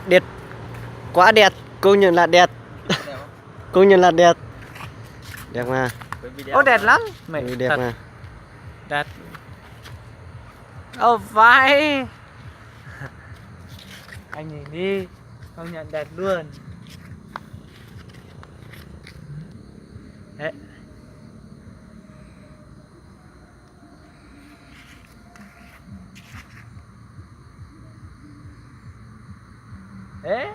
Đẹp, quá đẹp, công nhận là đẹp. Công nhận là đẹp. Đẹp mà. Ô đẹp lắm. Mày đẹp thật. mà. Đẹp. Ô phải. Anh nhìn đi, công nhận đẹp luôn. Đấy. Đấy,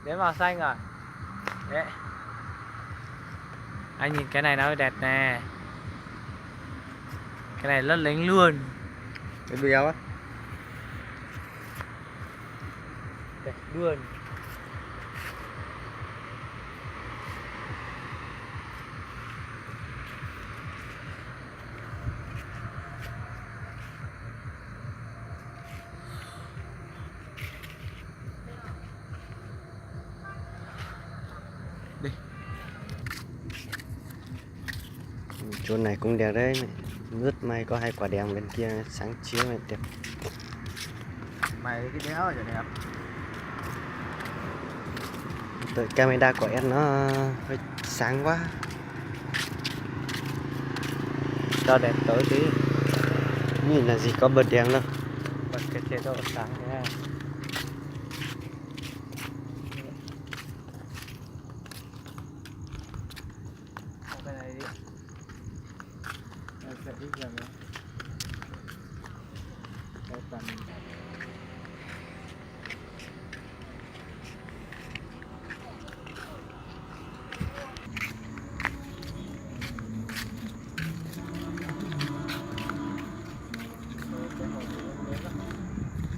đến màu xanh rồi. Đấy. Anh nhìn cái này nó đẹp nè. Cái này lất lính luôn. Cái béo á. Đẹp luôn. Đi. Chỗ này cũng đẹp đấy mày. Nước may có hai quả đèn bên kia sáng chiếu này đẹp. Mày cái đéo rồi đẹp. Đợi camera của em nó hơi sáng quá. Cho đẹp tối tí. Nhìn là gì có bật đèn đâu. Bật cái chế độ sáng nha. Cái này đi. Em sẽ ít dần nữa. Cái tầm.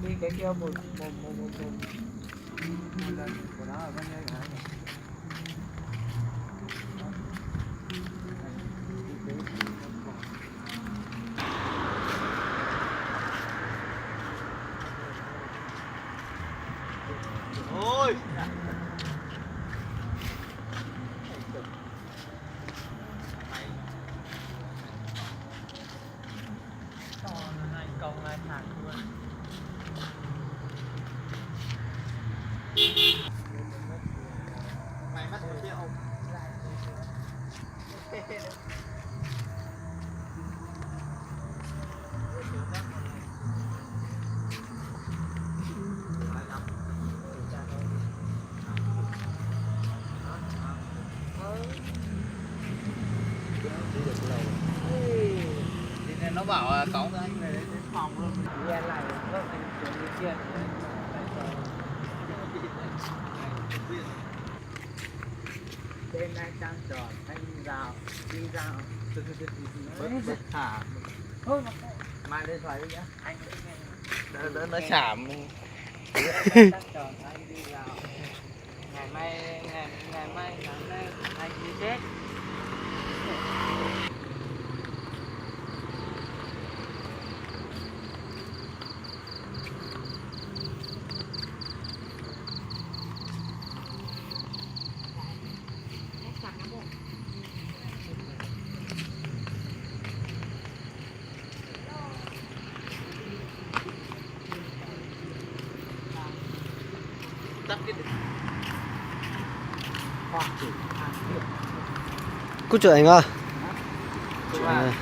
Đi cái kia một lần của nó ở bên đây hả? Ôi. Hai công hai thằng luôn. Mày mất 1 triệu. Nó bảo cõng anh về đến phòng luôn. Nghe lại vợ anh xuống đi kia. Bên này đang tròn anh rào đi rào bớt thả. Mai lên xoáy đi nhá. Anh đỡ nó chảm. Đang tròn anh đi rào. Ngày mai sáng nay anh đi chết. Cút chợ anh ơi. Chụp à?